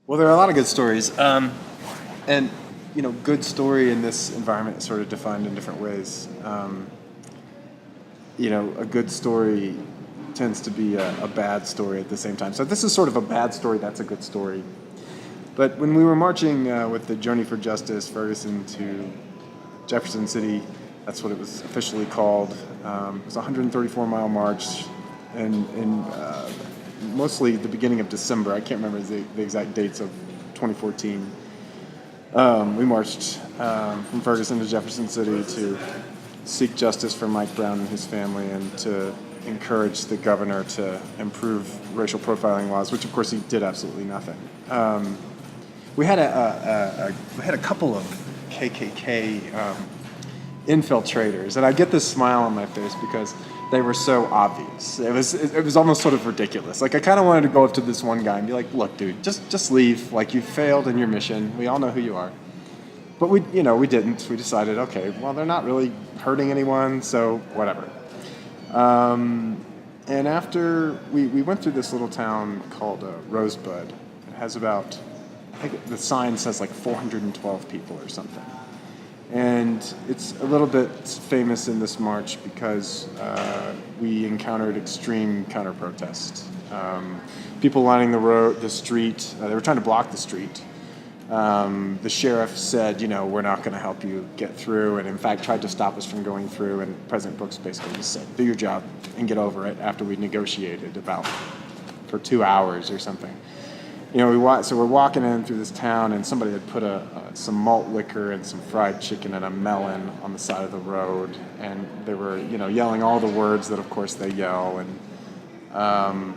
Well, there are a lot of good stories, and good story in this environment is sort of defined in different ways. A good story tends to be a bad story at the same time. So this is sort of a bad story. That's a good story. But when we were marching with the Journey for Justice, Ferguson to Jefferson City, that's what it was officially called. It was a 134-mile march, and mostly the beginning of December. I can't remember the exact dates of 2014. We marched from Ferguson to Jefferson City to seek justice for Mike Brown and his family, and to encourage the governor to improve racial profiling laws, which of course he did absolutely nothing. We had a couple of KKK infiltrators, and I get this smile on my face because they were so obvious. It was almost sort of ridiculous. Like, I kind of wanted to go up to this one guy and be like, "Look, dude, just leave. Like, you failed in your mission. We all know who you are." But we didn't. We decided, okay, well, they're not really hurting anyone, so whatever. And after we went through this little town called Rosebud. It has about, I think the sign says like 412 people or something. And it's a little bit famous in this march because we encountered extreme counter-protest. People lining the street. They were trying to block the street. The sheriff said, we're not going to help you get through, and in fact tried to stop us from going through. And President Brooks basically just said, "Do your job and get over it," after we negotiated for 2 hours or something. So we're walking in through this town, and somebody had put some malt liquor and some fried chicken and a melon on the side of the road, and they were, yelling all the words that, of course, they yell. And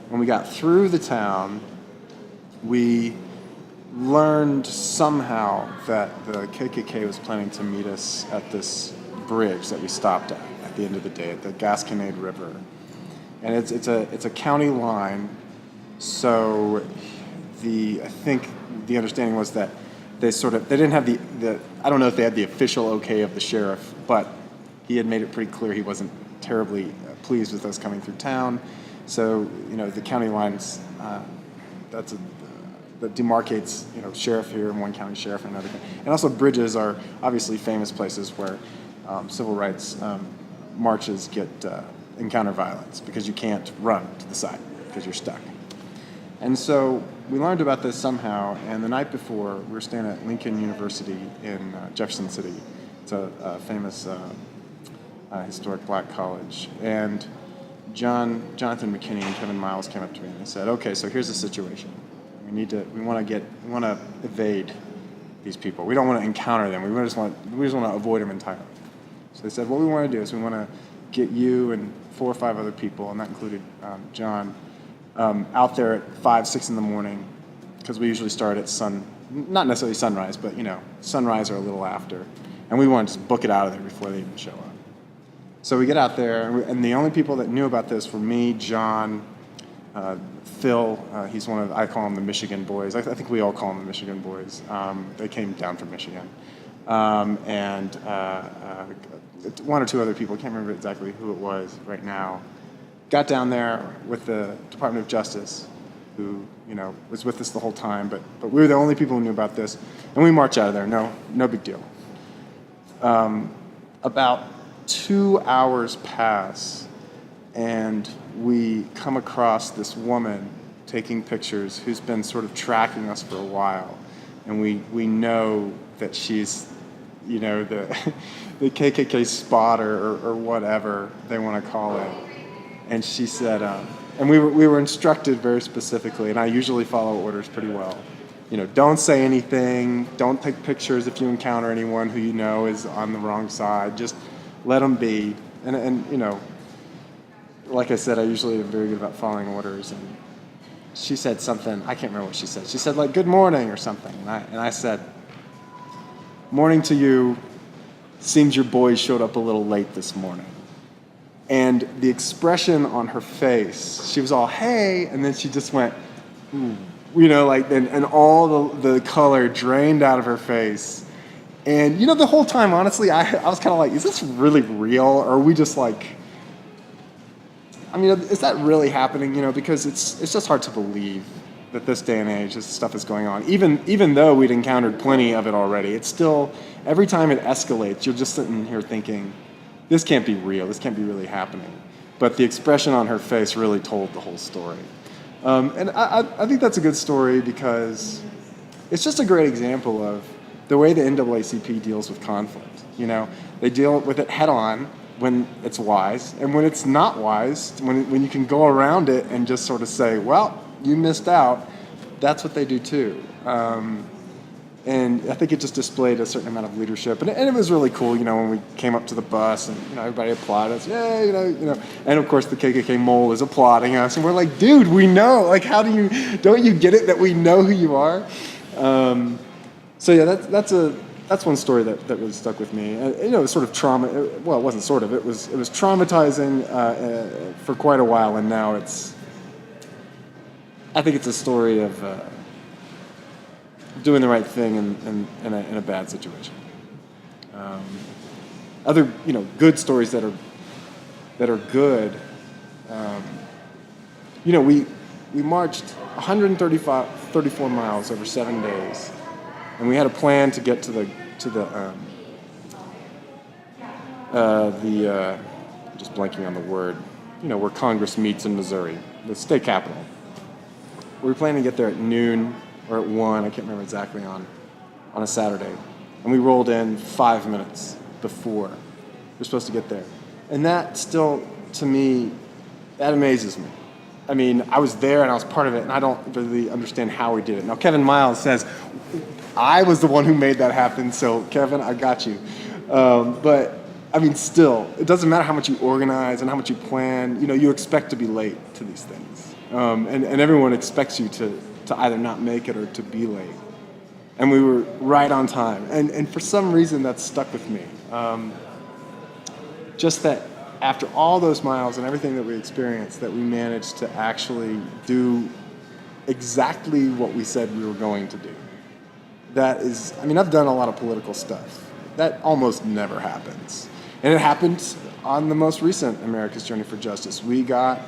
when we got through the town, we learned somehow that the KKK was planning to meet us at this bridge that we stopped at the end of the day, at the Gasconade River, and it's a county line. So I think the understanding was that they didn't have the I don't know if they had the official okay of the sheriff, but he had made it pretty clear he wasn't terribly pleased with us coming through town. So the county lines that demarcates sheriff here and one county sheriff and another. And also bridges are obviously famous places where civil rights marches encounter violence, because you can't run to the side because you're stuck. And so we learned about this somehow, and the night before, we were staying at Lincoln University in Jefferson City. It's a famous historic black college. And Jonathan McKinney and Kevin Miles came up to me and they said, "Okay, so here's the situation. We want to evade these people. We don't want to encounter them. We just want to avoid them entirely." So they said, "What we want to do is we want to get you and 4 or 5 other people," and that included John, out there at 5, 6 in the morning, because we usually start at not necessarily sunrise, but sunrise or a little after, and we want to just book it out of there before they even show up. So we get out there, and the only people that knew about this were me, John, Phil. He's I call him the Michigan boys. I think we all call him the Michigan boys. They came down from Michigan, and 1 or 2 other people. I can't remember exactly who it was right now. Got down there with the Department of Justice, who was with us the whole time, but we were the only people who knew about this, and we march out of there. No big deal. About 2 hours pass, and we come across this woman taking pictures who's been sort of tracking us for a while, and we know that she's the KKK spotter or whatever they want to call it. And she said, and we were instructed very specifically, and I usually follow orders pretty well. Don't say anything, don't take pictures if you encounter anyone who is on the wrong side. Just let them be. And like I said, I usually am very good about following orders. And she said something, I can't remember what she said. She said, like, "Good morning," or something. And I said, "Morning to you. Seems your boys showed up a little late this morning." And the expression on her face, she was all, "Hey," and then she just went, "Ooh," and all the color drained out of her face. And the whole time, honestly, I was kind of like, is this really real, or are we just like, is that really happening? Because it's just hard to believe that this day and age, this stuff is going on. Even though we'd encountered plenty of it already, it's still, every time it escalates, you're just sitting here thinking, this can't be real, this can't be really happening. But the expression on her face really told the whole story. And I think that's a good story because it's just a great example of the way the NAACP deals with conflict. You know, they deal with it head on when it's wise, and when it's not wise, when you can go around it and just sort of say, well, you missed out, that's what they do too. And I think it just displayed a certain amount of leadership, and it was really cool. You know, when we came up to the bus, and everybody applauded us, yeah, and of course the KKK mole is applauding us, and we're like, dude, we know, like, don't you get it that we know who you are? So yeah, that's one story that really stuck with me. It was sort of trauma. Well, it wasn't sort of. It was traumatizing for quite a while, and now I think it's a story of doing the right thing in a bad situation. Other good stories that are good. We marched 134 miles over 7 days, and we had a plan to get to the just blanking on the word, where Congress meets in Missouri, the state capitol. We were planning to get there at noon or at 1, I can't remember exactly, on a Saturday. And we rolled in 5 minutes before we were supposed to get there. And that still, to me, that amazes me. I mean, I was there and I was part of it, and I don't really understand how we did it. Now, Kevin Miles says, I was the one who made that happen, so Kevin, I got you. But, I mean, still, it doesn't matter how much you organize and how much you plan. You expect to be late to these things. And everyone expects you to either not make it or to be late. And we were right on time. And for some reason, that stuck with me. Just that after all those miles and everything that we experienced, that we managed to actually do exactly what we said we were going to do. That is, I mean, I've done a lot of political stuff. That almost never happens. And it happened on the most recent America's Journey for Justice. We got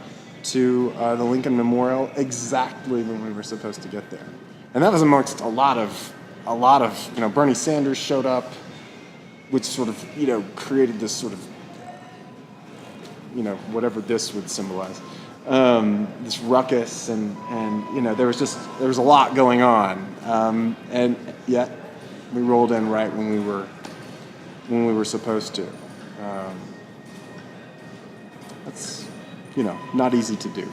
to the Lincoln Memorial exactly when we were supposed to get there. And that was amongst a lot of, Bernie Sanders showed up, which sort of, created this sort of, whatever this would symbolize, this ruckus, and there was a lot going on, and yet we rolled in right when we were supposed to. That's not easy to do.